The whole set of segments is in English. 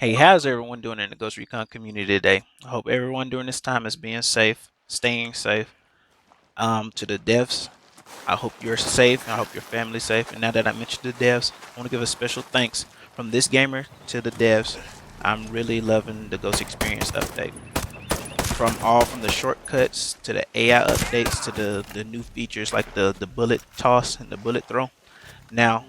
Hey, how's everyone doing in the Ghost Recon community today? I hope everyone during this time is being safe, staying safe. To the devs, I hope you're safe. I hope your family's safe. And now that I mentioned the devs, I want to give a special thanks from this gamer to the devs. I'm really loving the Ghost Experience update. From the shortcuts to the AI updates to the new features like the bullet toss and the bullet throw. Now,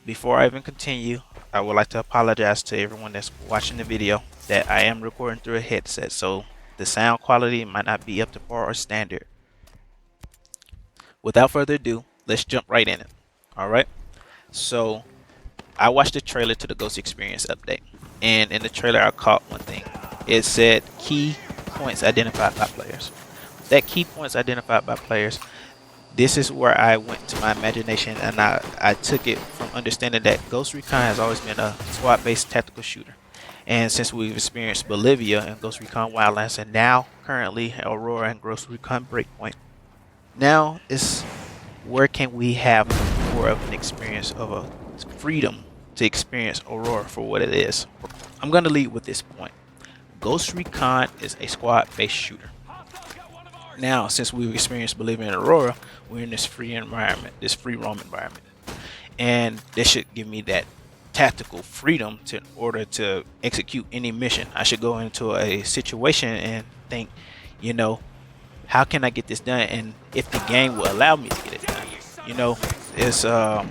before I even continue, I would like to apologize to everyone that's watching the video that I am recording through a headset, so the sound quality might not be up to par or standard. Without further ado, let's jump right in it. Alright, so I watched the trailer to the Ghost Experience update, and in the trailer I caught one thing. It said key points identified by players. That key points identified by players, this is where I went to my imagination, and I took it from understanding that Ghost Recon has always been a squad-based tactical shooter. And since we've experienced Bolivia and Ghost Recon Wildlands, and now currently Aurora and Ghost Recon Breakpoint, now it's where can we have more of an experience of a freedom to experience Aurora for what it is. I'm going to lead with this point. Ghost Recon is a squad-based shooter. Now, since we've experienced Bolivia and Aurora, we're in this free environment, this free roam environment. And this should give me that tactical freedom in order to execute any mission. I should go into a situation and think, you know, how can I get this done? And if the game will allow me to get it done. You know, it's The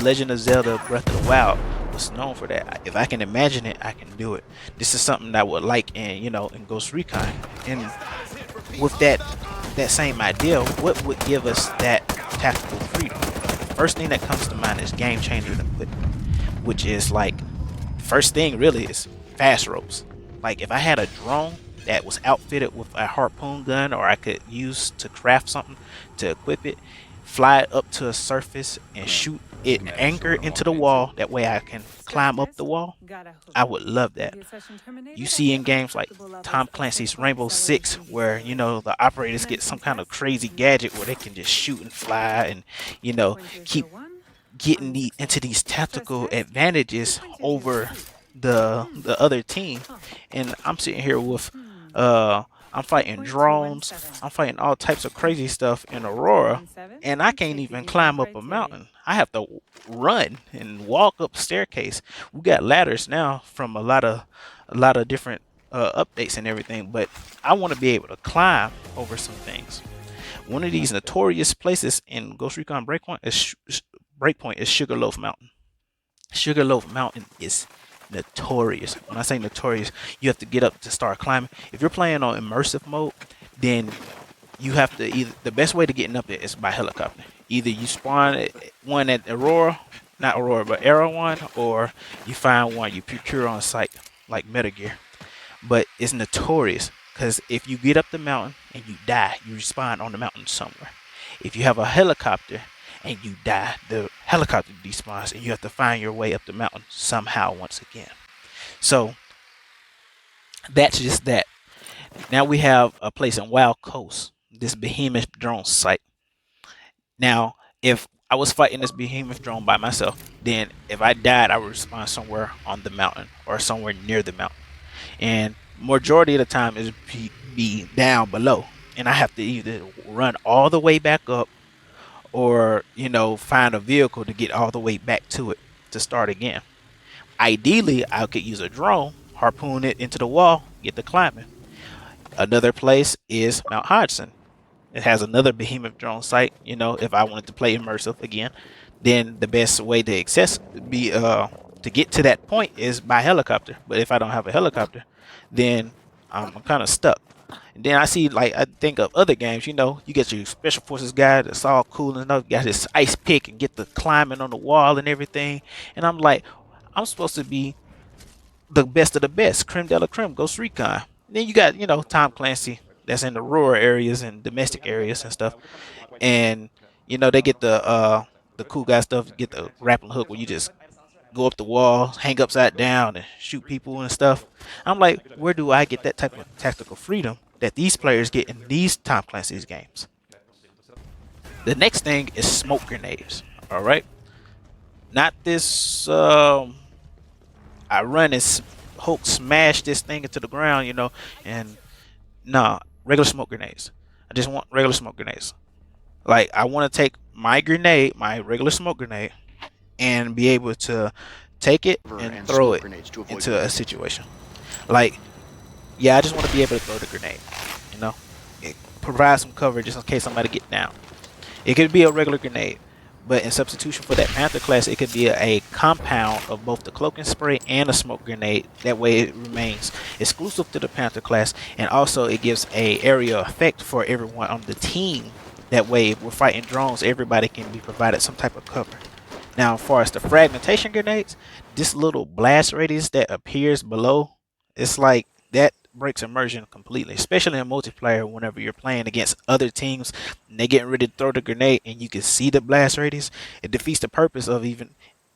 Legend of Zelda Breath of the Wild was known for that. If I can imagine it, I can do it. This is something that I would like in Ghost Recon. And with that same idea, what would give us that tactical freedom? First thing that comes to mind is game changer equipment, which is like first thing really is fast ropes. Like if I had a drone that was outfitted with a harpoon gun, or I could use to craft something to equip it, fly it up to a surface and shoot it anchor into the wall, that way I can climb up the wall. I would love that. You see in games like Tom Clancy's Rainbow Six, where the operators get some kind of crazy gadget where they can just shoot and fly and keep getting into these tactical advantages over the other team. And I'm sitting here with I'm fighting drones, I'm fighting all types of crazy stuff in Aurora, and I can't even climb up a mountain. I have to run and walk up staircase. We got ladders now from a lot of different updates and everything, but I want to be able to climb over some things. One of these notorious places in Ghost Recon Breakpoint is Sugarloaf Mountain. Sugarloaf Mountain is notorious. When I say notorious, you have to get up to start climbing. If you're playing on immersive mode, then you have to the best way to getting up there is by helicopter. Either you spawn one at Aurora, not Aurora, but Erewhon, or you find one you procure on site like Metal Gear. But it's notorious because if you get up the mountain and you die, you respawn on the mountain somewhere. If you have a helicopter and you die, the helicopter despawns and you have to find your way up the mountain somehow once again. So that's just that. Now we have a place in Wild Coast, this behemoth drone site. Now, if I was fighting this behemoth drone by myself, then if I died, I would respawn somewhere on the mountain or somewhere near the mountain. And majority of the time is be down below, and I have to either run all the way back up or find a vehicle to get all the way back to it to start again. Ideally, I could use a drone, harpoon it into the wall, get the climbing. Another place is Mount Hodgson. It has another behemoth drone site. If I wanted to play immersive again, then the best way to to get to that point is by helicopter. But if I don't have a helicopter, then I'm kind of stuck. And then I think of other games, you get your special forces guy that's all cool and stuff, got his ice pick and get the climbing on the wall and everything. And I'm like, I'm supposed to be the best of the best, creme de la creme, Ghost Recon. And then you got, Tom Clancy that's in the rural areas and domestic areas and stuff. And, they get the cool guy stuff, get the grappling hook where you just go up the wall, hang upside down, and shoot people and stuff. I'm like, where do I get that type of tactical freedom that these players get in these Tom Clancy's games? The next thing is smoke grenades. All right, not this. I run as Hulk smash this thing into the ground, you know, and nah, regular smoke grenades. I just want regular smoke grenades. Like I want to take my grenade, my regular smoke grenade, and be able to take it and throw it into a situation. Like, yeah, I just want to be able to throw the grenade. You know, it provides some cover just in case somebody get down. It could be a regular grenade, but in substitution for that Panther class, it could be a compound of both the cloak and spray and a smoke grenade. That way it remains exclusive to the Panther class, and also it gives a area effect for everyone on the team. That way, if we're fighting drones, everybody can be provided some type of cover. Now, as far as the fragmentation grenades, this little blast radius that appears below, it's like that breaks immersion completely, especially in multiplayer whenever you're playing against other teams and they're getting ready to throw the grenade and you can see the blast radius. It defeats the purpose of even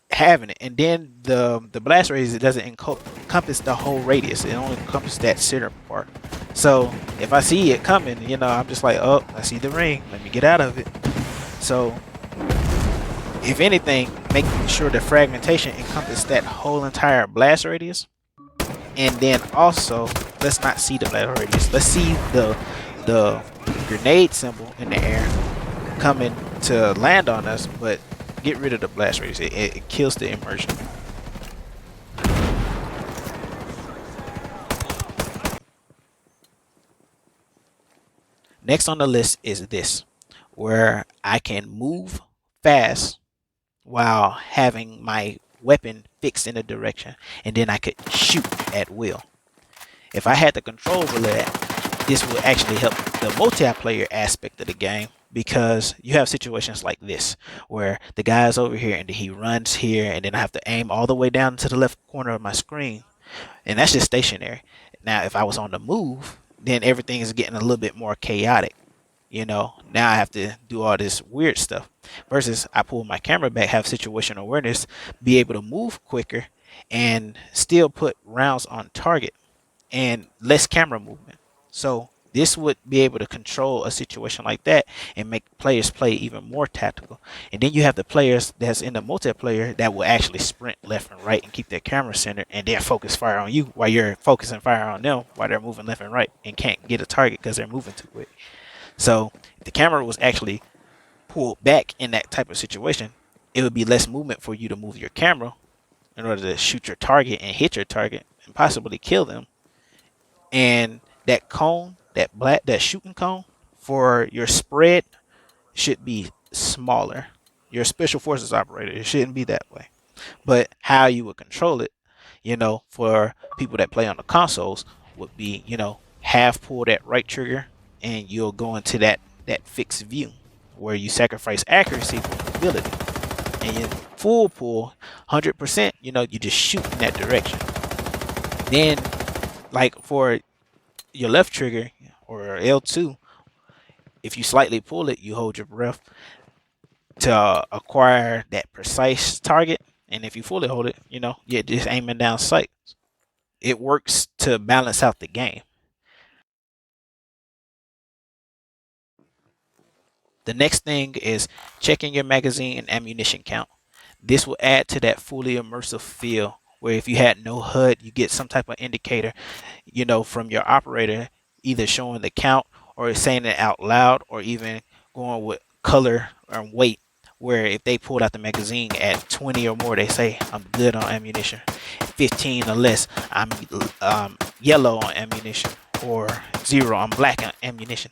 having it. And then the blast radius, it doesn't encompass the whole radius. It only encompasses that center part. So if I see it coming, you know, I'm just like, oh, I see the ring, let me get out of it. So if anything, make sure the fragmentation encompasses that whole entire blast radius. And then also, let's not see the blast radius. Let's see the grenade symbol in the air coming to land on us, but get rid of the blast radius. It kills the immersion. Next on the list is this, where I can move fast while having my weapon fixed in a direction, and then I could shoot at will. If I had the control over that, this would actually help the multiplayer aspect of the game, because you have situations like this where the guy's over here and he runs here, and then I have to aim all the way down to the left corner of my screen, and that's just stationary. Now if I was on the move, then everything is getting a little bit more chaotic. You know, now I have to do all this weird stuff. Versus I pull my camera back, have situational awareness, be able to move quicker, and still put rounds on target and less camera movement. So this would be able to control a situation like that and make players play even more tactical. And then you have the players that's in the multiplayer that will actually sprint left and right and keep their camera centered, and then focus fire on you while you're focusing fire on them while they're moving left and right and can't get a target because they're moving too quick. So if the camera was actually pulled back in that type of situation, it would be less movement for you to move your camera in order to shoot your target and hit your target and possibly kill them. And that cone, that shooting cone for your spread should be smaller. Your special forces operator, it shouldn't be that way. But how you would control it, you know, for people that play on the consoles would be, you know, half pull that right trigger and you'll go into that fixed view where you sacrifice accuracy for mobility, and you full pull 100%, you know, you just shoot in that direction. Then like for your left trigger or L2, if you slightly pull it, you hold your breath to acquire that precise target, and if you fully hold it, you know, you're just aiming down sight. It works to balance out the game. The next thing is checking your magazine and ammunition count. This will add to that fully immersive feel where if you had no HUD, you get some type of indicator, you know, from your operator, either showing the count or saying it out loud, or even going with color or weight, where if they pulled out the magazine at 20 or more, they say I'm good on ammunition. 15 or less, I'm yellow on ammunition, or 0, I'm black on ammunition.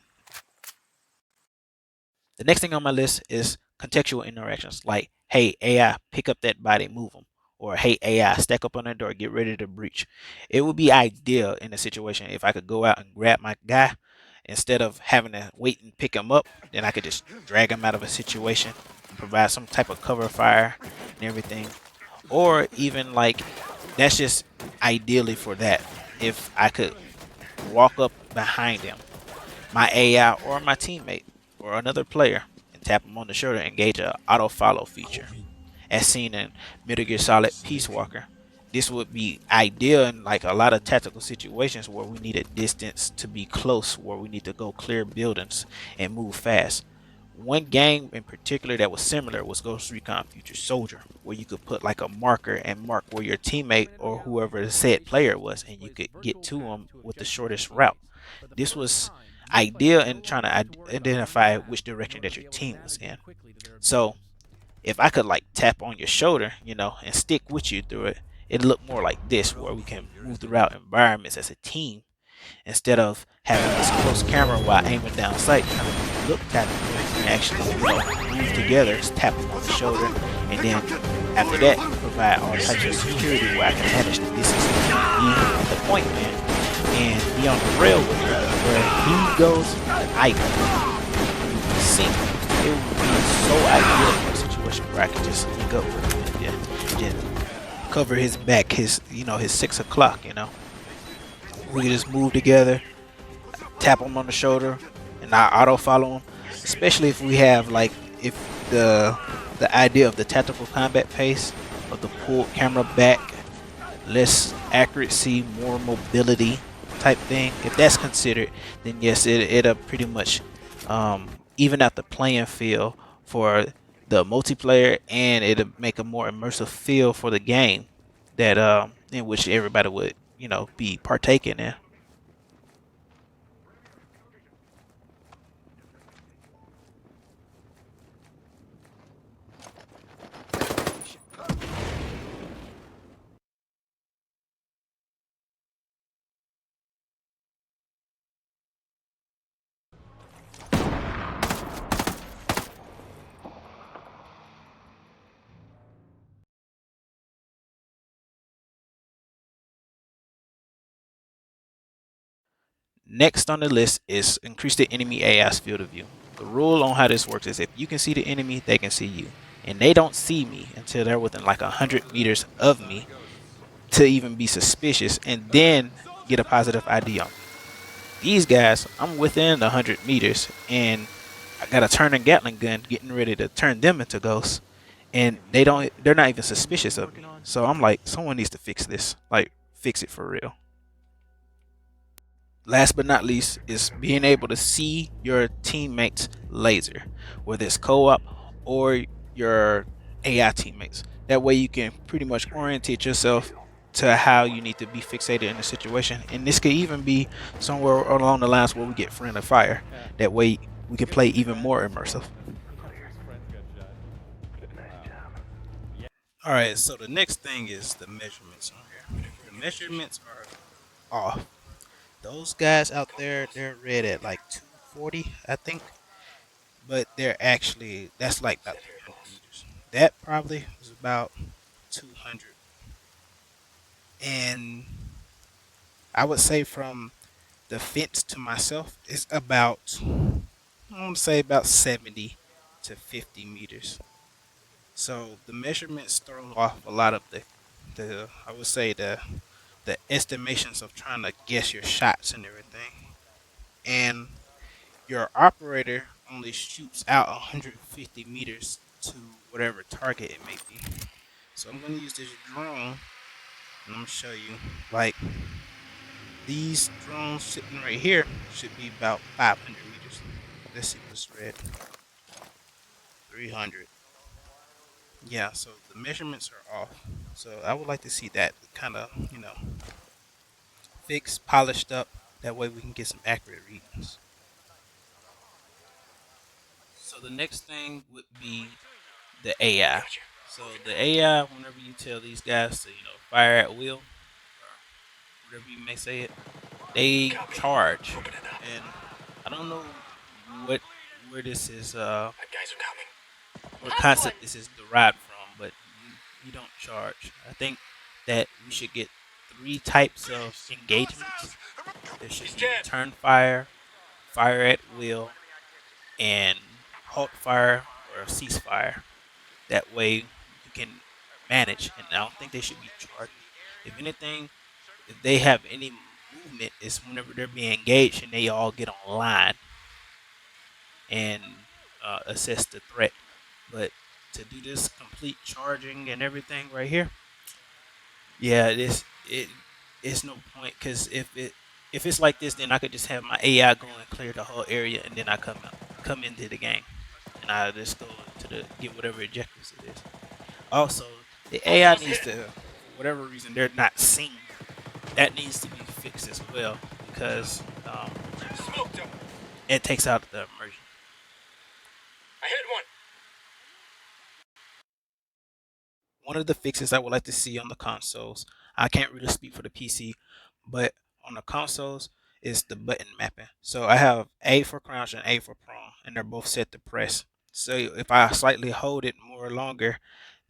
The next thing on my list is contextual interactions, like, hey, AI, pick up that body, move them. Or, hey, AI, stack up on that door, get ready to breach. It would be ideal in a situation if I could go out and grab my guy instead of having to wait and pick him up. Then I could just drag him out of a situation, provide some type of cover fire and everything. Or even like, that's just ideally for that. If I could walk up behind him, my AI or my teammate or another player, and tap him on the shoulder and engage a auto follow feature, as seen in Metal Gear Solid Peace Walker. This would be ideal in like a lot of tactical situations where we need a distance to be close, where we need to go clear buildings and move fast. One game in particular that was similar was Ghost Recon Future Soldier, where you could put like a marker and mark where your teammate or whoever the said player was, and you could get to them with the shortest route. This was ideal in trying to identify which direction that your team was in. So if I could like tap on your shoulder, and stick with you through it, it'd look more like this, where we can move throughout environments as a team instead of having this close camera while aiming down sight trying to look tactical. We can actually move together, tap them on the shoulder, and then after that provide all types of security where I can manage the distance between me and the point man and be on the rail with him. Where he goes, I go. Sync. It would be so ideal for a situation where I can just link up with him and just cover his back, his 6 o'clock. We can just move together, tap him on the shoulder, and I auto follow him. Especially if we have if the idea of the tactical combat pace of the pulled camera back, less accuracy, more mobility type thing. If that's considered, then yes, it'll pretty much even out the playing field for the multiplayer, and it'll make a more immersive feel for the game that in which everybody would be partaking in. Next on the list is increase the enemy AI's field of view. The rule on how this works is if you can see the enemy, they can see you. And they don't see me until they're within like 100 meters of me to even be suspicious and then get a positive ID on me. These guys, I'm within 100 meters and I got a turning Gatling gun getting ready to turn them into ghosts. And they're not even suspicious of me. So I'm like, someone needs to fix this. Like, fix it for real. Last but not least is being able to see your teammates laser, whether it's co-op or your AI teammates. That way you can pretty much orientate yourself to how you need to be fixated in the situation. And this could even be somewhere along the lines where we get friendly fire. That way we can play even more immersive. Alright, so the next thing is the measurements on here. The measurements are off. Those guys out there, they're red at like 240, I think. But they're actually, that's like about 300 meters. That probably was about 200. And I would say from the fence to myself, it's about, I want to say about 70 to 50 meters. So the measurements throw off a lot of the I would say the estimations of trying to guess your shots and everything. And your operator only shoots out 150 meters to whatever target it may be. So I'm going to use this drone and I'm going to show you like these drones sitting right here should be about 500 meters. Let's see what's red. 300. Yeah, so the measurements are off. So I would like to see that kind of, fixed, polished up. That way we can get some accurate readings. So the next thing would be the AI. So the AI, whenever you tell these guys to, fire at will, or whatever you may say it, they charge. And I don't know what where this is what concept this is derived from, but you don't charge. I think that we should get 3 types of engagements. There should be turn fire, fire at will, and halt fire or ceasefire. That way you can manage, and I don't think they should be charged. If anything, if they have any movement, it's whenever they're being engaged and they all get online and assess the threat. But to do this complete charging and everything right here, yeah, it's no point because if it's like this, then I could just have my AI go and clear the whole area, and then I come into the game. and I just go to the get whatever objectives it is. Also, the AI needs to, for whatever reason, they're not synced. That needs to be fixed as well because it takes out the immersion. I hit one. One of the fixes I would like to see on the consoles, I can't really speak for the PC, but on the consoles is the button mapping. So I have A for crouch and A for prone, and they're both set to press. So if I slightly hold it more longer,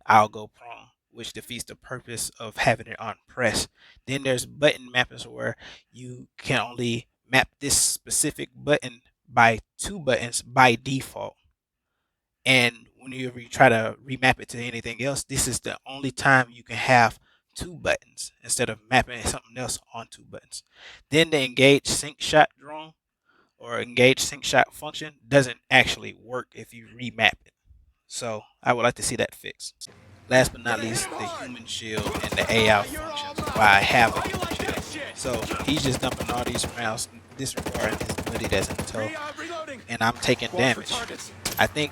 I'll go prone, which defeats the purpose of having it on press. Then there's button mappings where you can only map this specific button by 2 buttons by default. And whenever you try to remap it to anything else, this is the only time you can have 2 buttons instead of mapping something else on 2 buttons. Then the engage sync shot drone or engage sync shot function doesn't actually work if you remap it. So I would like to see that fixed. Last but not least, the human shield and the AI functions. Why I have a human shield. So he's just dumping all these rounds, disregarding his buddy that's in tow, and I'm taking damage. I think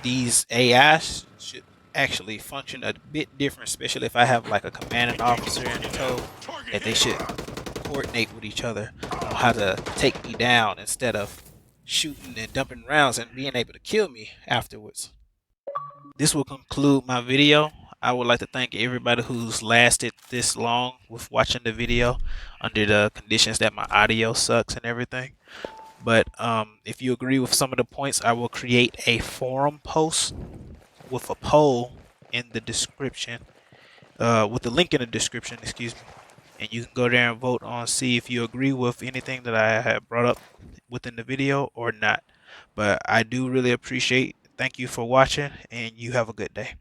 these AIs should actually function a bit different, especially if I have like a commanding officer in tow, that they should coordinate with each other on how to take me down instead of shooting and dumping rounds and being able to kill me afterwards. This will conclude my video. I would like to thank everybody who's lasted this long with watching the video under the conditions that my audio sucks and everything. But if you agree with some of the points, I will create a forum post with a poll in the description, with the link in the description, excuse me. And you can go there and vote on, see if you agree with anything that I have brought up within the video or not. But I do really appreciate, thank you for watching, and you have a good day.